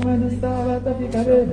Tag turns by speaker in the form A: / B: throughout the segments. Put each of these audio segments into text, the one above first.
A: mas não estava, tá fica bem.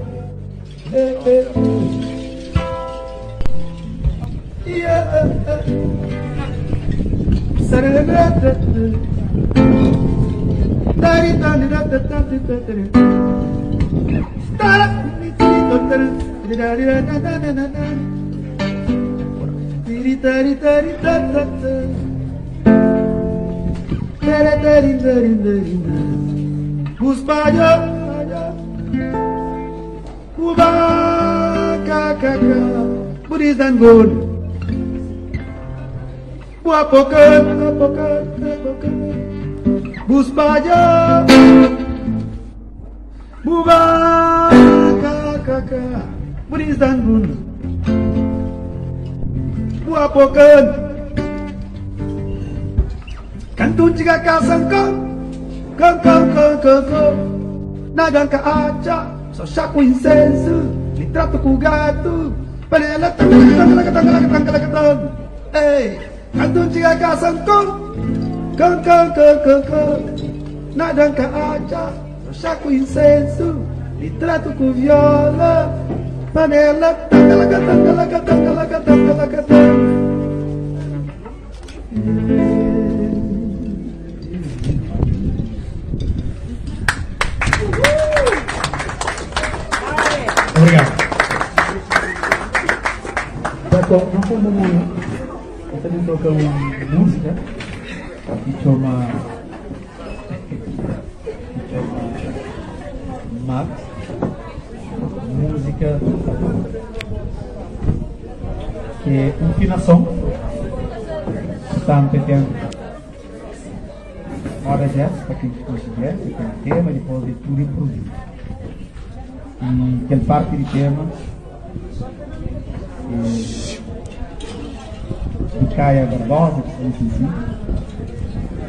A: Burizan gun Buapokan Buspaja Bubakaka Burizan gun Buapokan Kantun jika kasangka Kang Nagang ka aja So shaku insensu Litrato ku gato Panela tang Hey Kantun jika kasangka Kang Nagang ka aja So shaku insensu Litrato ku viola Panela tang
B: Obrigado. Não como essa de tocar uma música que chama Max, música que é afinação, está tem hora jazz para quem considera, tem tema depois de tudo improviso. E aquela parte de tema de Caia Barbosa, que foi assim,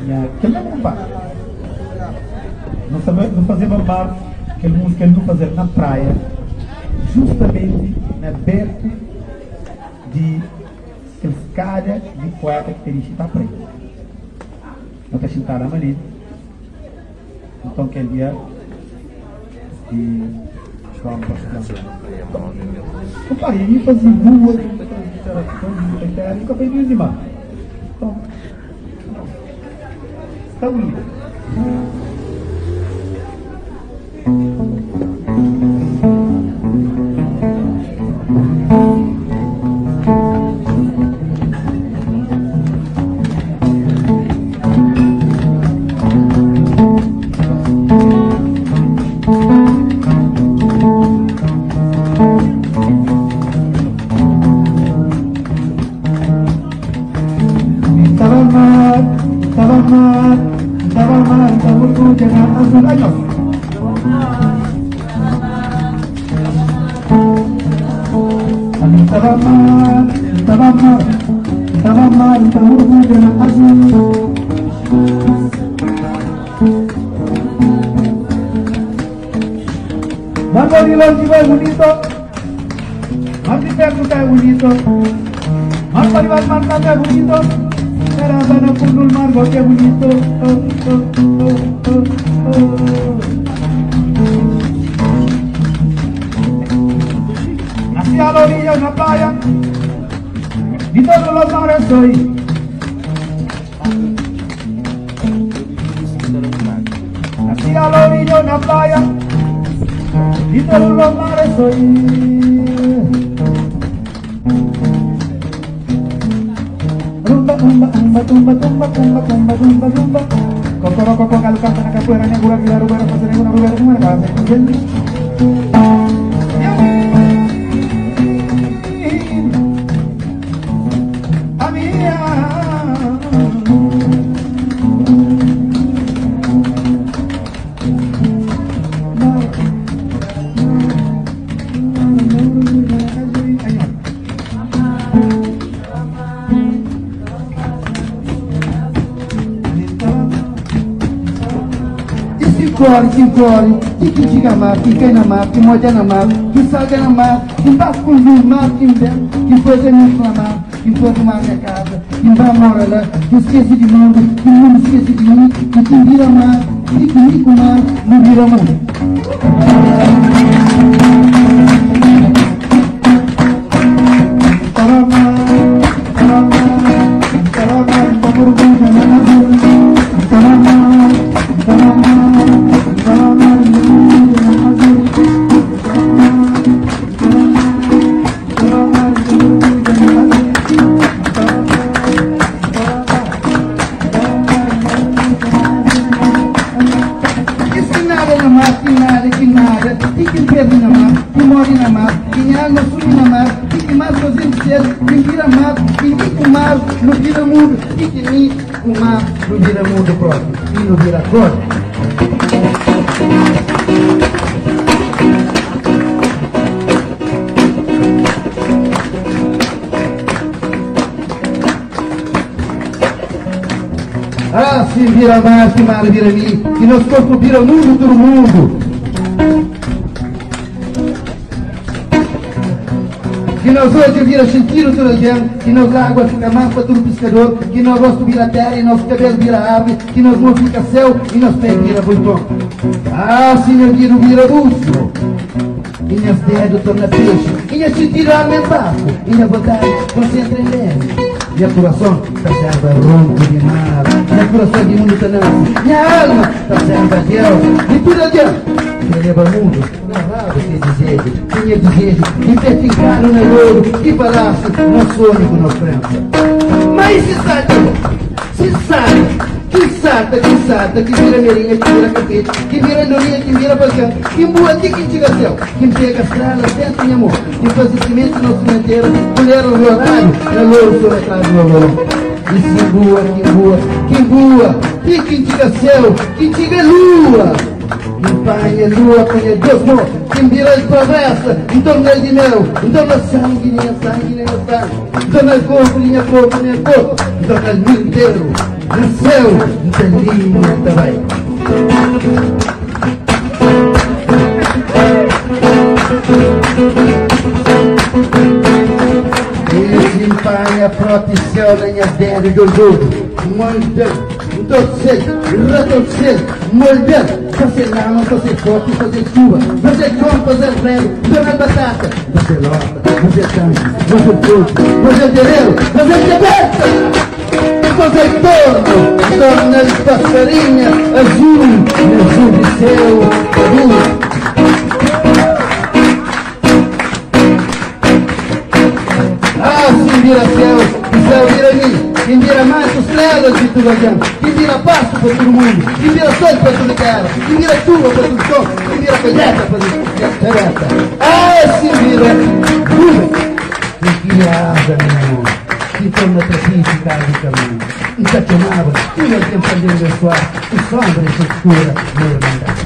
B: e aquele não parte. Não fazer mamar aquela música, ele não fazer na praia, justamente na berta de escada de poeta que teria está preto. Não está sentada a maneira. Então aquele dia de compadre, ele fazia rua, nunca fez de mar. Então, está bonito. Bonito, más diferente es bonito, más parival marcado es bonito, pero no pudo el margo que es bonito. Nací a la orilla de una playa, y todos los mares soy. Nací a la orilla de una playa, y todos los mares soy. Rumba, rumba, rumba, tumba, tumba, tumba, tumba, tumba, tumba. Kokoro, koko, kalau kanta nak capoeira, negura, gila, rubera, pasar, negura, rubera, semua nak kasih kunjung. Que corre, que diga mar, que cai na mar, que molha na mar, que salga na mar, que bate com o mar, que inventa, que foi a mim mar, que foi tomar minha casa, que vai mora lá, que esquece de mundo, que não esquece de mim, que te vira mar, que comigo mar, não vira mundo.
A: Ah, se vira mais, que mar vira mim, que nós corpo vira mundo do mundo. Que nós hoje vira sentido todo o dia, que nós água fica mais para todo pescador, que nós rosto vira terra e nosso cabelo vira árvore, que nós mão fica céu e nosso pé vira botão. Ah, se meu vira urso, e meus dedos torna peixe, e meu sentido aumentado, e minha vontade concentra em leve. Meu coração está serva ronco de mar, meu coração de mundo está nasce, minha alma está serva a Deus, e tudo adianta. Que leva o mundo, não rabo que desejo, tinha desejo, e pertincado no ouro, que palácio, nosso único na França. Mas se sabe, que vira merinha, que vira capete, que vira andorinha, que vira bacana, que boa de quem chega céu, que pega as tralas, pensa em amor, que faz cimento no cemitério, mulher no horário, é louro sobre atrás do valor. E se que boa, e quem chega céu, quem chega lua. Empanha lua com a Deus morto, quem vira de travessa, em torno de mel, em torno de sangue, nem sangue, em torno de corpo, nem corpo, em torno do mundo inteiro. No céu, não tem linha também. Esse empanha proteciona as dentes do jogo. Moldando, retorcendo, moldando. Fazer lama, fazer foto, fazer chuva, fazer cão, fazer rego, fazer batata, fazer lota, fazer tanque, fazer fruto, fazer terreiro, fazer cabeça. Fazer torna de passarinha azul de céu, luz. Ah, se vira céu, o céu vira mim. Quem vira mais os estrelas de tudo adiante. Quem vira pasto para todo mundo. Quem vira sol para toda terra. Quem vira chuva para todo sol. Quem vira colheita para toda terra. Ah, se vira luz. E que asa, meu amor. Que torna trapício de caminho. Nunca queimava, tudo o tempo andando abençoar, e sombra e escura, minha irmandade.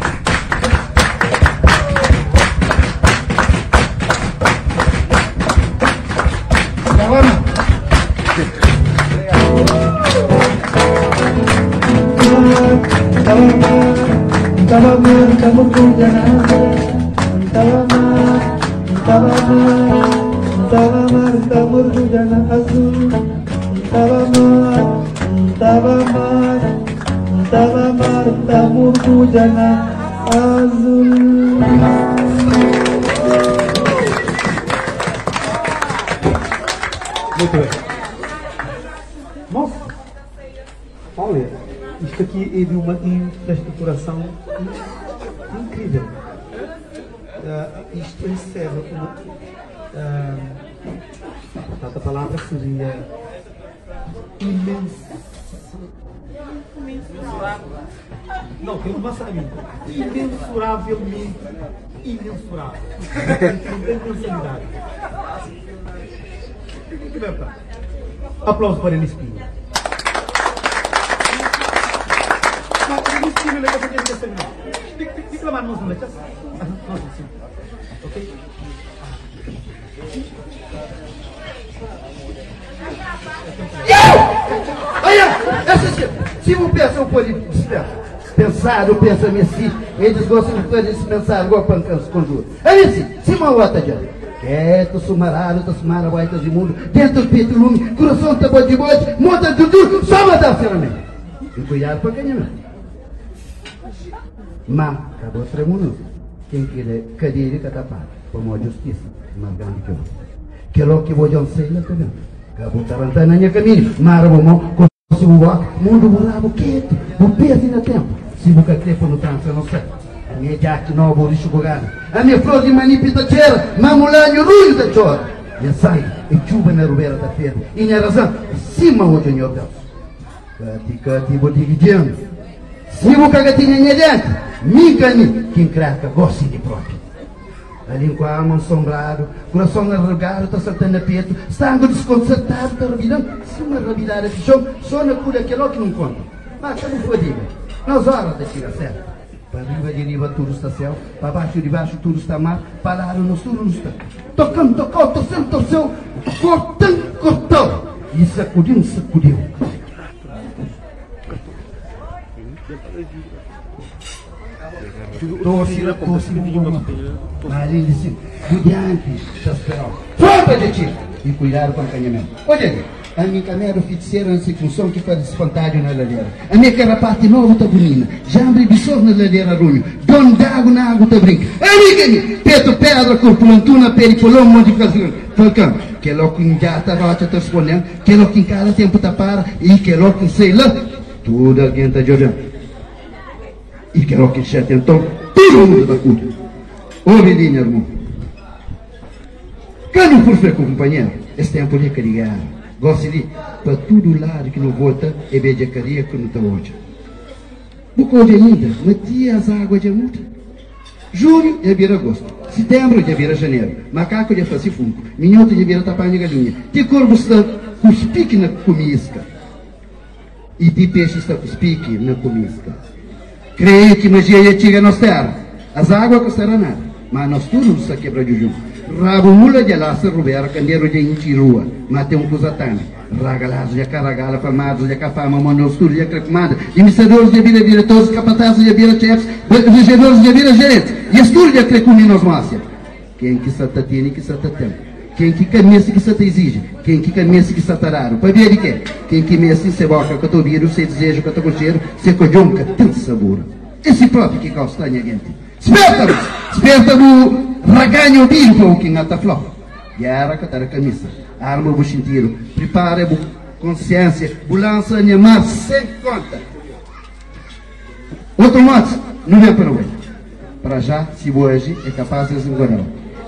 B: Muito bem. Nossa, olha, isto aqui é de uma infraestruturação incrível. Isto encerra uma... a palavra seria não, tem uma maçã a mim. Imensuravelmente imensurável. Não tem pensalidade. Aplausos para ele Espinho. Ele Espinho é negócio de ser não. Fica lá nos notas. Nossa, sim. Ok? Olha! Se você pensa, eu pode pensar, eu penso a si, eles gostam de fazer se pensar, igual pancãs com juro. É isso, se uma outra adianta. Quieto, sumarado, sumara, guaitas de mundo, dentro do peito lume, coração tá de bote, monta tudo, só mandar finalmente. E cuidado pra quem não.
A: Mas, acabou tremundo. Quem quer cadeira que está para a justiça, mais grande que eu. Que logo que vou de onde sei, não está vendo. Acabou tarantana na caminho, mas vamos conseguir o mundo morava quieto, o peso na tempo. Se você trepa no trânsito, não sei. A minha jaque não vou lixo bogado. A minha flor de manipita cheira, mamulanho ruim da chora. Minha sangue, e chuva na rubeira da feira. E minha razão, cima hoje em meu Deus. Cati, vou dividindo. Se você gatinha minha dente, mica-me, quem craca, gosta de próprio. Ali com a alma assombrado, coração arrogado, está saltando a peito, sangue desconcertado, está revirando. Se uma revirada de chão, só na cura que é logo que não conta. Mas que não foi diga, nas horas da tira certo. Para riba de riba tudo está céu, para baixo de baixo tudo está mar, para lá no sul não está. Tocando, tocou, torceu, cortando, cortou. E sacudiu, sacudiu. Torce la costa ali disse, diante da esperança. Pronto, gente! E cuidado com o acanhamento. Olha, a minha câmera oficial nessa função que faz espantalho na ladeira. A minha carapate nova está bonina. Já abre bisor na ladeira runho. Dom d'água na água está brinca. Amiga, peto pedra, corpulantuna, peripolão, modificação. Falcão, que é logo em gata, rocha, está respondendo. Que é logo em cada tempo está para. E que é logo em sei lá. Tudo alguém está jogando. E que logo que já tentou. Todo mundo está curto. Ouve, linha, irmão. Quando for com companheiro, esse tempo ali que ligar. Gosto de para todo lado que não vota e veja carinha que não está hoje. Porque hoje ainda, metia as águas de multa. Julho já vira agosto. Setembro já vira janeiro. Macaco já faz fungo. Minhoto já vira tapar de galinha. De corvo está com os piques na comisca. E de peixe está com os piques na comisca. Creio que magia ia tirar nos terra. As águas custarão nada. Mas nós tudo nos quebra de junto. Rabo mula de laça rubera, candeiro de intirua, mate cusatana. Ragalazo de caragala, famados de cafama, monostur de crecumada, emissadores de vira diretores, capatazes de vira chefs, regedores de vira gerentes, e estur de crecuminos mácia. Quem que sata tiene, que sata tem. Quem que camisa que sata exige, quem que camisa que sata raro. Para ver de quê? Quem que messe se boca, que eu viro, se desejo, que eu cocheiro, se cojonca, tem sabor. Esse próprio que causa gente. Esperta-me, raganho bico que ngata flop. Guerra que a camisa, arma o buchinteiro, prepara a consciência, bulança a mar sem conta. Outro modo, não vem para o ele. Para já, se hoje é capaz de desengorar.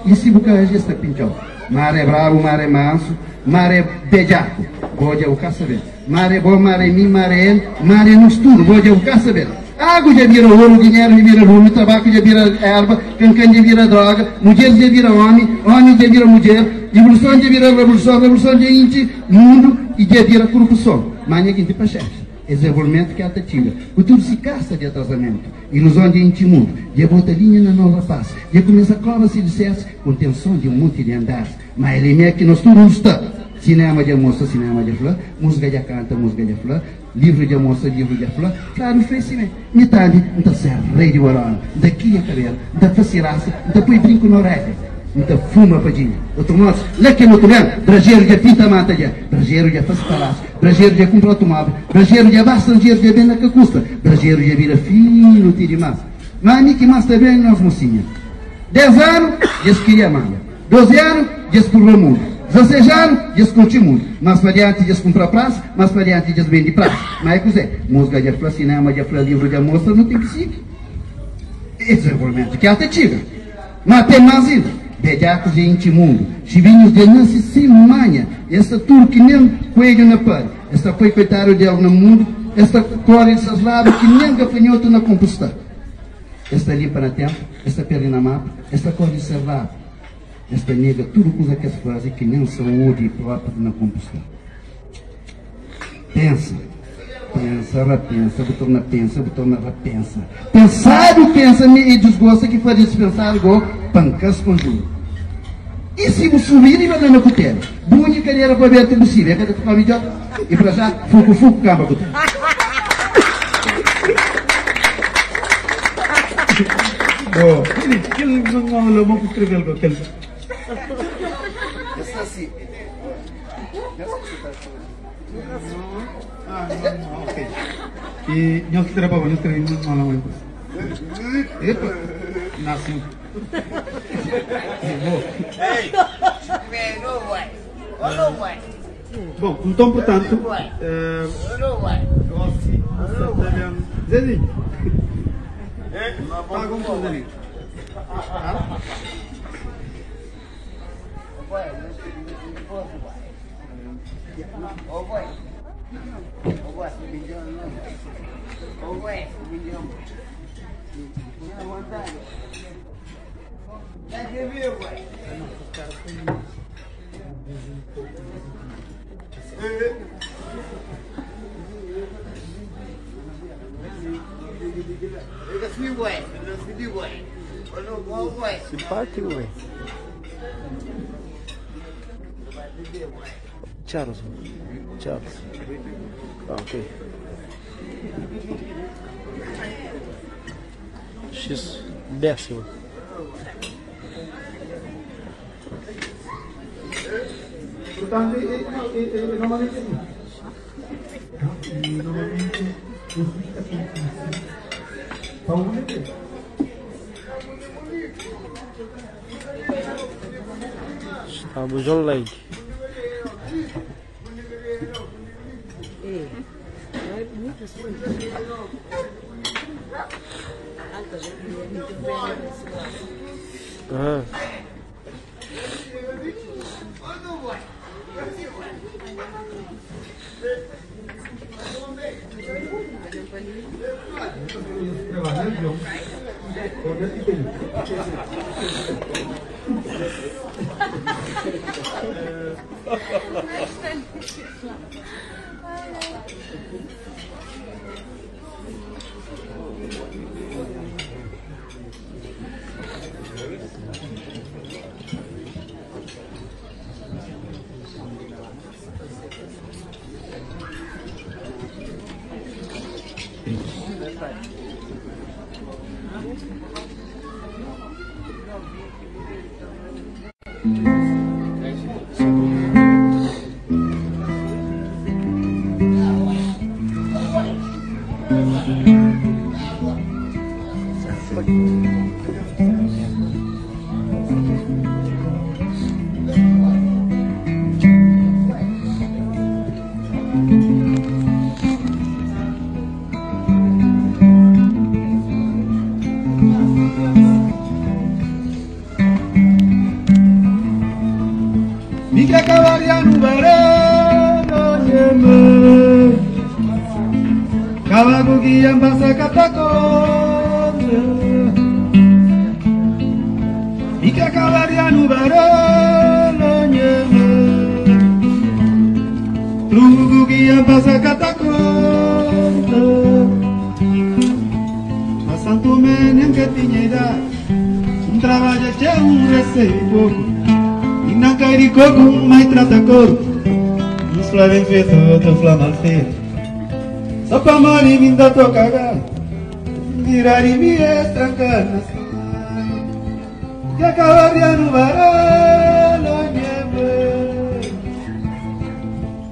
A: E se hoje está pinchão. Mar é bravo, mar é manso, mar é bejaco. Pode o caçaber. Mar é bom, mar é mim, mar é ele, mar é nos tudo. Pode o caçaber. Água já vira ouro, dinheiro já vira rumo, tabaco já vira erva, cancan já vira droga, mulher já vira homem, homem já vira mulher, evolução já vira revolução, revolução já ínti, mundo e já vira corrupção. Mas ninguém tem paciência. Desenvolvimento que é tira. O tudo se caça de atrasamento. Ilusão de ínti mundo. Já bota linha na nova paz. Já começa a cova se dissesse com tensão de um monte de andar. Mas ele é que nós tudo está. Cinema de moça, cinema de flor, música de canta, música de flor, livro de moça, livro de flor, claro, oferecimento. Metade, então serve, rei de Warona, daqui a cabelo, da faciraça, depois brinco na orelha, então fuma padinha. Outro moço, lá que no outro lado, brajeiro de pinta mata já, brajeiro de faz palácio, brajeiro de compra automóvel, brajeiro de basta dinheiro de venda que custa, brajeiro de vira fino, tira massa. Mas a mim que mais também nós mocinhas. 10 anos, já se queria manga. 12 anos, já se provou mundo. 16 anos, já se curte muito. Mais para diante, já se compra praça, mais para diante, já se vende praça. Mas é que é, música de flor, cinema de flor, livro de moça, não tem que seguir. Esse desenvolvimento que é até tira. Mas tem mais ainda. Bedacos de intimundo, chivinhos de nasce sem manha. Essa turma que nem coelho na pele. Esta foi coitado de algo no mundo. Esta cor essas lábios que nem gafanhoto na composta. Esta limpa na tempo, esta pele na mapa, esta cor de servado. Esta nega, tudo coisa que se faz que nem saúde própria na composição. Pensa, repensa, botona repensa. Pensado, pensa-me e desgosta que faz dispensar igual pancas com juro. E se você subir e vai dar na cutela? Bunha cadeira para ver tudo possível. É que tu come já? E para já, fuco, cama cutela.
B: Oh, ele não vou escrever com aquele.
A: Essa assim.
B: Ok. E nós que trabalhamos, nós trabalhamos. Epa, nasceu. Bom, então, portanto, Zezinho, paga um pouco ali.
C: Simpático, ué. Charles. Ok. X décimo.
B: Portanto, normalmente assim. Normalmente eu fico assim. Para o meter.
C: Estamos on leg.
A: Mika kawarianu barano yeme Kawagugi ambasa katakonde Mika kawarianu barano yeme Lugugi ambasa katakonde Asanto menem que tinha idade trabalha che recebe pouco na cairico com mais trata cor nos flavem feito outro flamal feito só pra mori vinda toca gal virar e me estrancar nas que acabaria no varano nieve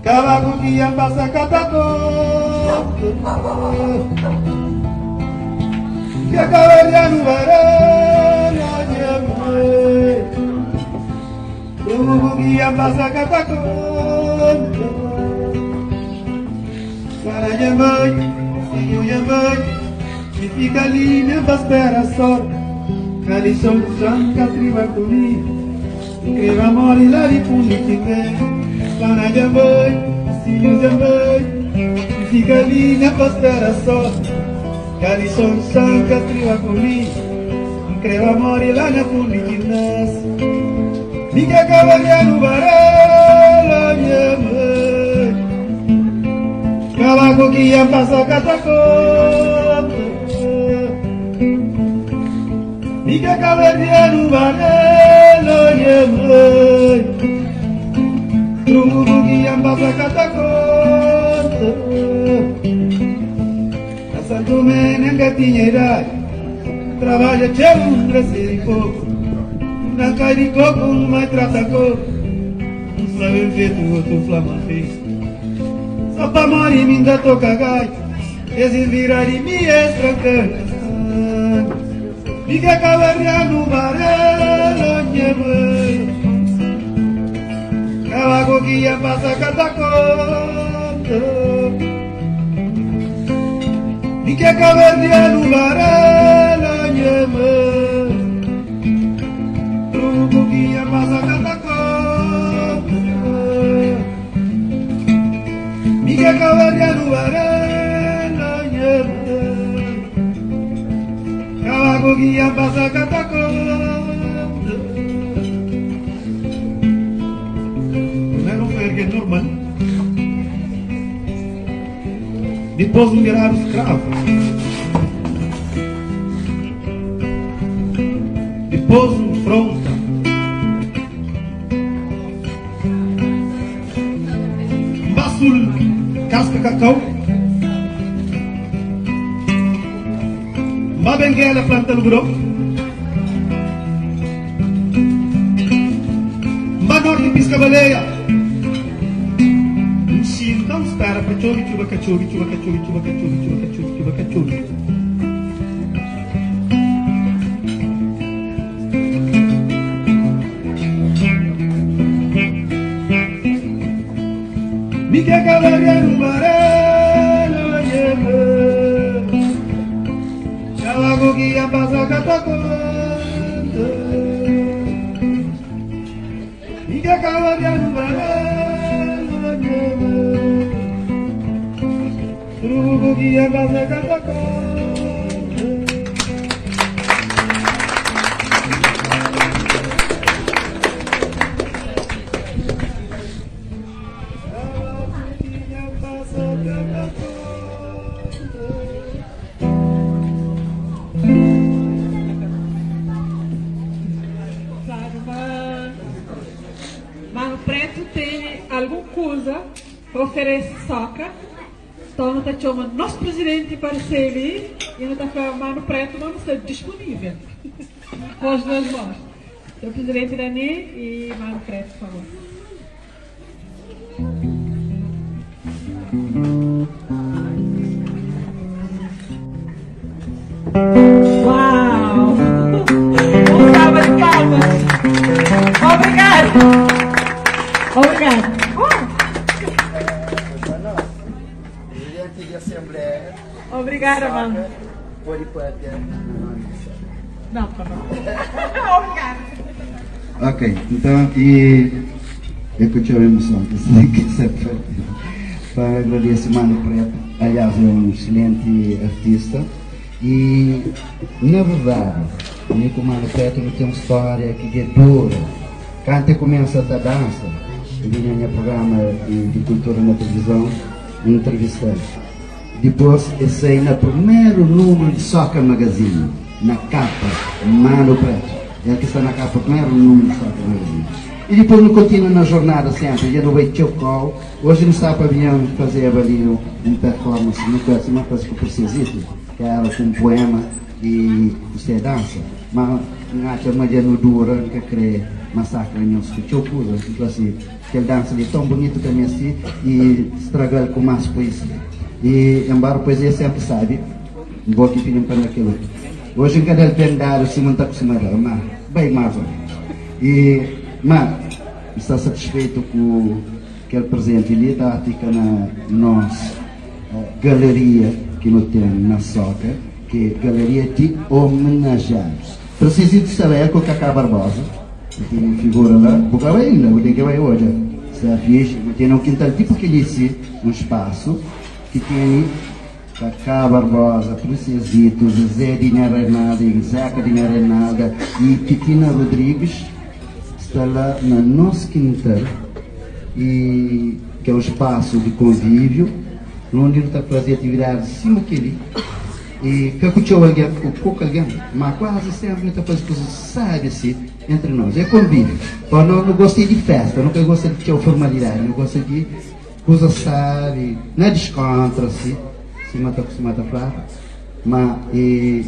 A: cavaco que ia passar catacor que acabaria no varano nieve Bugia passa cataconda Cara yamai, filho yamai Me fica ali, me espera só Cali som janca triba comigo Incrível amor e lá de fundo que vem Cara yamai, filho yamai Me fica ali, me espera só Cali som janca triba comigo Incrível amor e lá de fundo que nasce Mika kawarianu barala nyeme Kawaku kia pasa katakonde Mika kawarianu barala nyeme Kawaku kia pasa katakonde Asanto menem que tinha idade Trabalha cheio crescer e pouco na cairico com mais trata cor um flamengo feito outro flamengo fez só pra morir me ainda toca gai esse virar e me estrancar Diga kawarnya nubarelo nyebe Kawago kia pasa katakoto Diga kawarnya nubarelo nyebe Kawago kia pasa katakoto Diga kawarnya nubarelo nyebe Kawago kia pasa katakoto Que é normal. Depois de virar escravo. Depois de fronta. Basul casca cacau. Babenguela planta no grão. Norte pisca baleia. Então espera, cachorro, chuva, cachorro, chuva, cachorro, chuva, cachorro, chuva, cachorro, chuva, cachorro. Me quer cavaria no barelo, chalago guia passa cataconda. Me quer cavaria no barelo. Trugo guia passa cataconda.
D: Mano Preto tem alguma coisa para oferecer soca. Então não está chamando nosso presidente para ser ali e não está falando Mano Preto não está disponível. Com as duas mãos. Então o presidente Dani e Mano Preto, por favor. Uau! Um salva de palmas! Obrigado! Obrigado!
E: Presidente de Assembleia.
D: Obrigada, mano.
E: Pode até.
D: Não, tá bom. Obrigada.
A: Ok, então, e eu que tive emoção, para agradecer Mano Preto, aliás, é um excelente artista e, na verdade, o Mano Preto não tem uma história que é dura. Quando começa a dança, eu vinha no programa de cultura na televisão, entrevistando. Depois, eu saí no primeiro número de Soccer Magazine, na capa, Mano Preto. Ele que está na capa, primeiro número de Soccer Magazine. E depois não continua na jornada sempre, já não vai chocar. Hoje não está para vir fazer ali um performance, uma coisa que eu preciso, que era com um poema e você dança. Mas não acha uma dia no dura, que crê massacre não se chocar, então assim, que ele dança ali tão bonito que é assim e estragar com mais poesia. E embora a poesia sempre sabe, um pouco que filho para aquilo. Hoje em cada vendado se não está acostumado, mas bem mais ou menos. Mas está satisfeito com aquele presente ali, da na nossa galeria que nós temos na Soca, que é galeria de homenageados. Preciso de saber com o Cacá Barbosa, que tem uma figura lá, porque vai ainda, eu tenho que vai hoje. Se a ficha, tem um quintal tipo que disse, um espaço que tem Cacá Barbosa, Princesito, José Dinha Reinaldo, Zeca Dinha Reinaldo e Titina Rodrigues. Está lá no nosso quintal, e, que é um espaço de convívio, onde ele está a fazer atividades cima daquele. E que aconteceu alguém, pouco alguém, mas quase sempre está a fazer coisas sérias entre nós. É convívio. Eu não gostei de festa, eu nunca gostei de ter formalidade, eu gosto de coisas sérias, não é descontra-se, se mata acostumado a falar. Mas,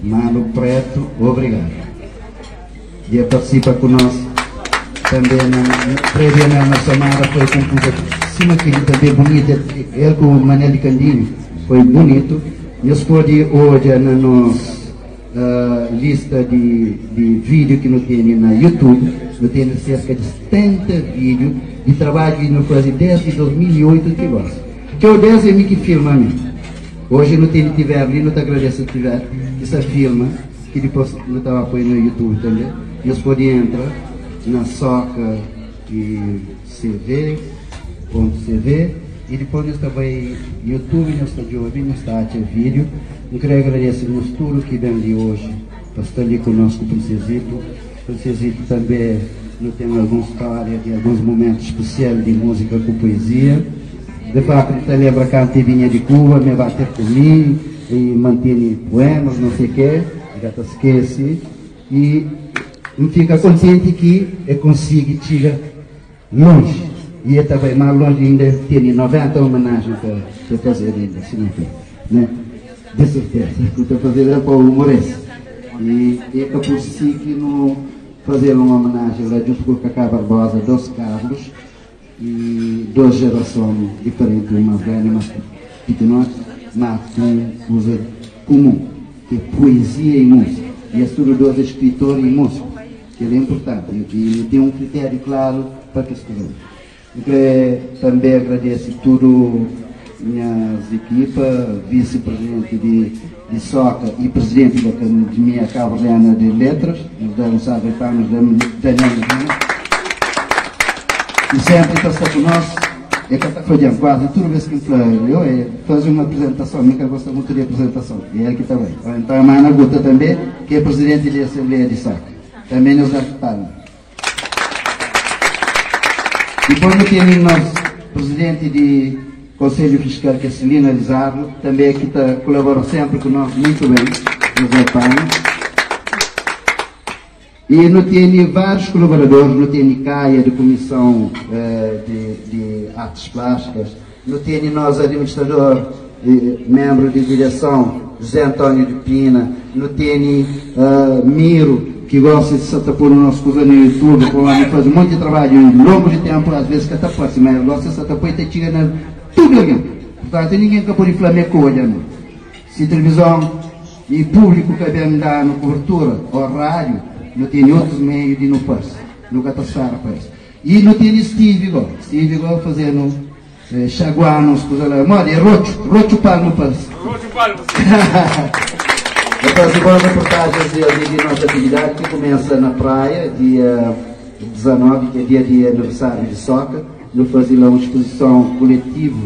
A: Mano Preto, obrigado. E participa conosco também na nossa Mara, foi composta cima que ele também bonito, ele com o Manel de Candinho foi bonito nós podemos hoje na nossa lista de vídeo que nós temos na YouTube, nós temos cerca de 70 vídeos de trabalho que nós fazemos desde 2008 que nós. Que eu desde mim que filma a mim. Hoje não tem tiver ali, não te agradeço que tiver essa filma, que depois não estava apoiando no YouTube também. Nós podemos entrar na soca e cv.cv e depois nós também YouTube, nós está de ouvir, nós está a vídeo. Eu quero agradecer a tudo que vem ali hoje, para estar ali conosco, Princesito. Princesito também não tem alguma história de alguns momentos especiais de música com poesia. De fato, ele lembra que a vinha de Cuba, me bater comigo e mantém poemas, não sei o quê, já te esquece. E fica contente que eu consigo chegar longe. E eu também mais longe ainda tem 90 homenagens para fazer ainda, se não for, né? De certeza, o que estou fazendo é para o humorista. E é por si que não fazer uma homenagem lá junto com o Cacá Barbosa, 2 Carlos e 2 gerações diferentes, uma velha, mas pequenas, mas com coisa comum, que é poesia e música. E é tudo 2 escritores e músicos, que é importante. E tem um critério claro para que escrever. Também agradeço tudo minhas equipas, vice-presidente de SOCA e presidente da Academia Cabo-Verdiana de Letras, nos deram salve para nos Daniel e sempre está conosco, é que está fazendo quase tudo vez que eu faço uma apresentação, nunca gosto muito de apresentação, e ele que está bem. Então a Mana Guta também, que é presidente da Assembleia de SOCA, também nos ajudaram. Depois nós temos nosso presidente de Conselho Fiscal, que é Celina Lizardo, também que colabora sempre conosco muito bem, José Pano. E nós temos vários colaboradores, nós temos CAIA, de Comissão de Artes Plásticas, nós temos nosso administrador, membro de direção, José Antônio de Pina, nós temos Miro, que gosta de se tapar no nosso coisa no YouTube, faz um monte de trabalho longo de tempo, às vezes que está fácil, mas gosta de se tapar e te tira na tudo alguém. Portanto, ninguém que pode Flamengo olha, não. Se televisão e público que vem dar na cobertura, ou rádio, não tem outros meios de não passar, nunca está sara para isso. E não tem Steve igual fazendo chaguanos, coisa lá, moda, é rocho palmo para isso. Rocho palmo. Depois de boas reportagens de nossa atividade, que começa na praia, dia 19, que é dia de aniversário de SOCA. Nós fazemos lá uma exposição coletiva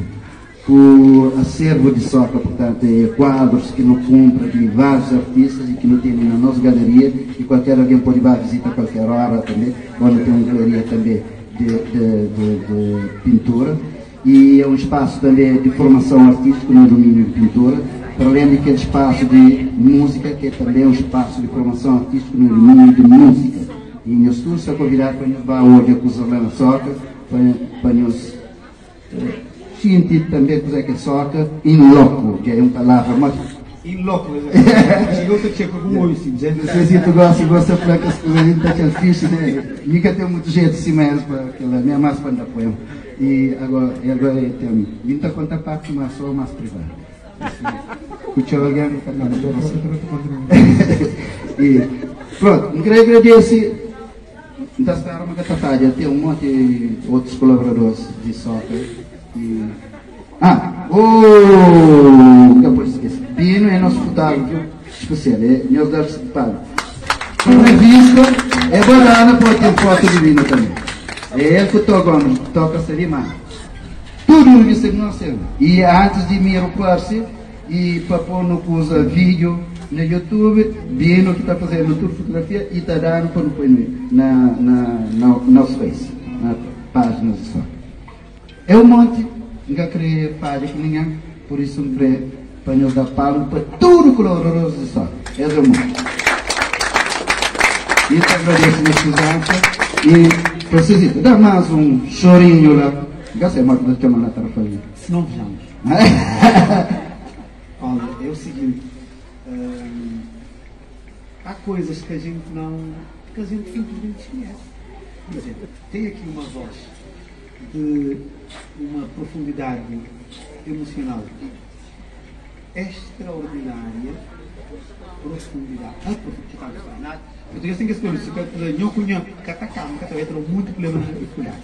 A: com o acervo de SOCA, portanto, quadros que não compra de vários artistas e que não tem na nossa galeria, e qualquer alguém pode ir lá visitar a qualquer hora também, onde tem uma galeria também de pintura. E é um espaço também de formação artística no domínio de pintura, para além daquele espaço de música, que é também um espaço de formação artística no domínio de música. E nós todos estamos convidados para nos dar hoje a coisa lá na SOCA, para nos sentir também o que é SOCA, in loco, que é uma palavra muito...
B: In loco, chegou a ter com o isso,
A: não sei se tu gosta de as coisas, está aquele fixe, né? Nunca tem muito jeito assim mesmo, para aquela minha mais para dar poema. E agora tem, não está conta parte, mas só mais privado. Escutou alguém? E pronto, não queria agradecer. Então, espero uma catatalha. Tem um monte de outros colaboradores de SOCA. Depois esqueci. Pino é nosso fotógrafo especial, é meu participado. Revista é banana, pode ter foto de Pino também. É ele que toca-se ali mais. Tudo no revista que nós temos. E antes de me ocupar-se, e para pôr no usa vídeo no YouTube, Bino que está fazendo tudo fotografia e está dando para pôr na nosso Face, na página de SOCA. É um monte, nunca criei página com ninguém, por isso não criei para nos dar palmo para tudo coloroso de SOCA. É um monte. E te agradeço na presença e preciso dar mais um chorinho lá. Gastei mais de chamar na tarefa ali.
B: Se não vejamos. Olha, é o seguinte, há coisas que a gente simplesmente esquece. Por exemplo, tem aqui uma voz de uma profundidade emocional extraordinária profundidade. Português tem que escolher, se eu conheço cada campo, cada vez tem muito problema na escolar.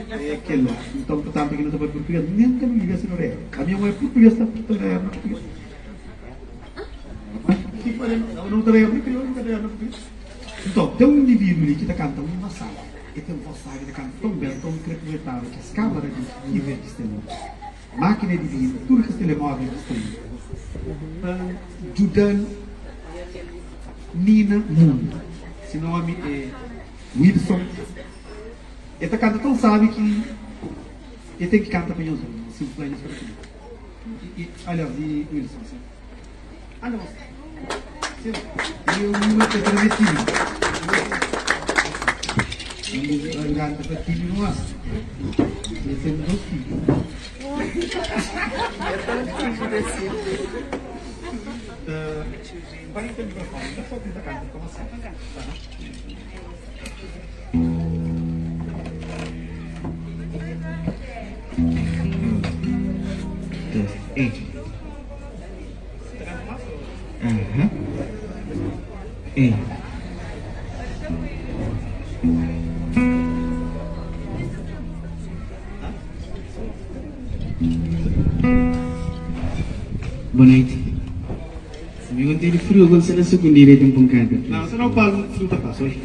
B: É aquilo, então, portanto, que não está para português, nem que não liga se não é. A minha mãe é português, está português. Não está bem, então, tem um indivíduo ali que está cantando uma sala, e tem uma sala que está cantando tão bem, tão interpretável, que as câmaras de ver que estão, máquina de vídeo, tudo que os telemóveis estão, ajudando Nina Mundo. Esse nome é Wilson. Ele está cantando tão sabe que ele tem que cantar para os outros, se for isso para aqui. Olha, e Wilson, sim. Ah, não. Sim. Eu não estou prometido. Vamos olhar para aqui e não acho. Esse é o meu filho.
E: É tão difícil desse.
B: Vai entender o microfone, não é só tentar cantar, como assim?
F: Boa noite. Se me contei de frio, quando você não se com direito em pancada.
B: Não, você não fala frio da paz hoje.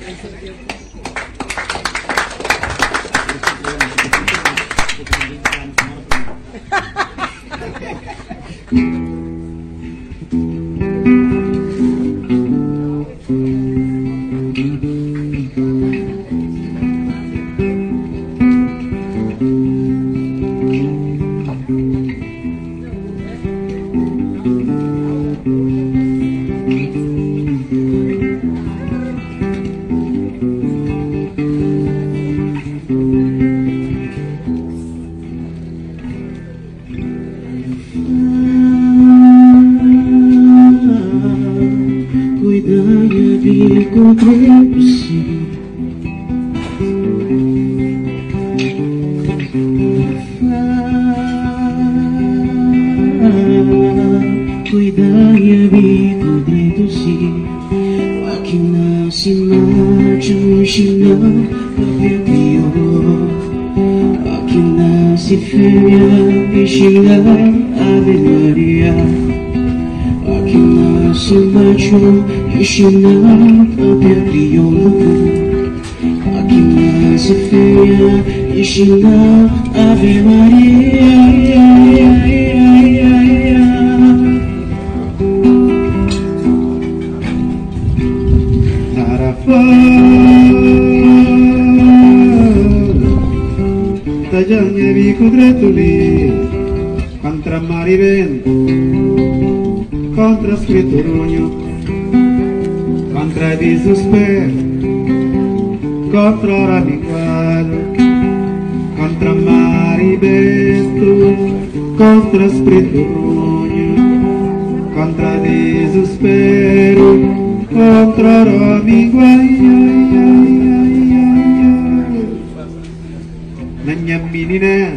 F: Ave Maria,
B: Tajangnya di kudretuli contra Mariben, contra Scritorunio, contra desespero, contra Ramiguado, contra Maribento, contra Scritorunio, contra desespero, contra Ramiguado. Na minha menina,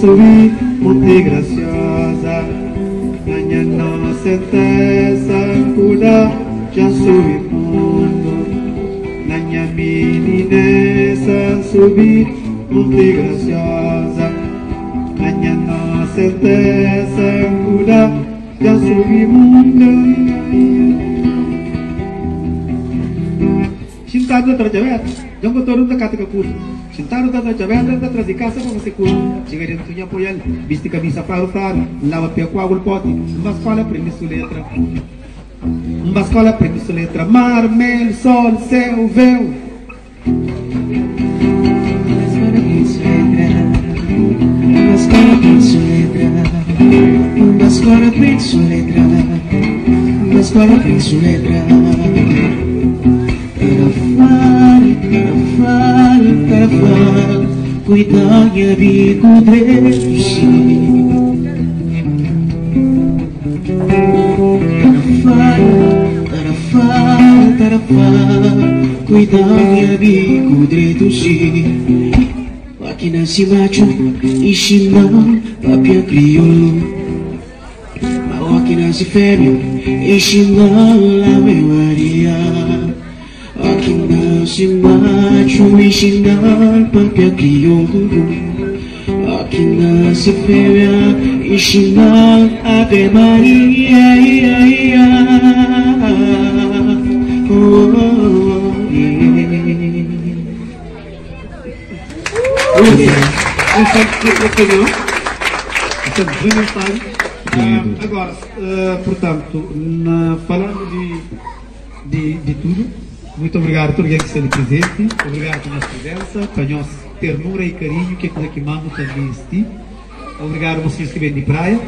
B: subi muito graciosa, na minha inocenteza, cuida, já subi mundo. Na minha menina, subi muito graciosa, na minha inocenteza, cuida, já subi mundo. Sintado outra vez, já botou um da cata que Sintado da chaveta da atrás de casa com você curte. Chega dentro de apoiar, viste camisa faltada, lava pé com água pote, uma escola aprende sua letra. Uma escola aprende sua letra, mar, mel, sol, céu, véu.
F: Uma escola aprende sua letra, uma escola aprende sua letra, uma escola aprende sua letra. Tarafal, cuidar e abrigo de si. Tarafal, cuidar e abrigo de si. Aqui nasce macho e chinão, papia crioulo. Aqui nasce fêmea, ensinando a memoria. Aqui nasce macho, ensinando papel crioulo. Aqui nasce fêmea, ensinando a Ave Maria.
B: Agora, portanto, falando de tudo, muito obrigado a todo mundo que esteve presente, obrigado pela nossa presença, pela nossa ternura e carinho que é coisa que mando também existir. Obrigado a vocês que vêm de praia,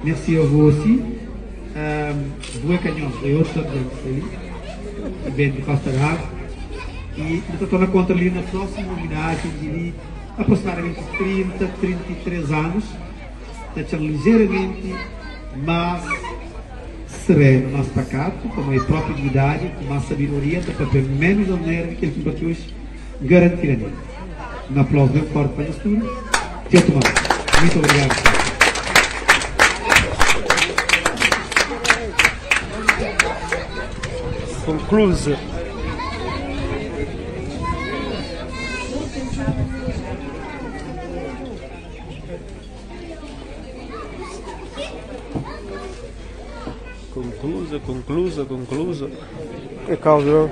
B: merci a você, boa canhões, eu outro ali, que vem de Costa Brava, e estou na conta ali na próxima homenagem de aproximadamente 30, 33 anos, está ligeiramente mais sereno, mais pacato, com a própria dignidade, com mais sabedoria, para ter menos ao nervo que ele que hoje garantidamente. Um aplauso bem forte para a mistura. Muito obrigado.
C: Conclusa. Conclusa. É caldo.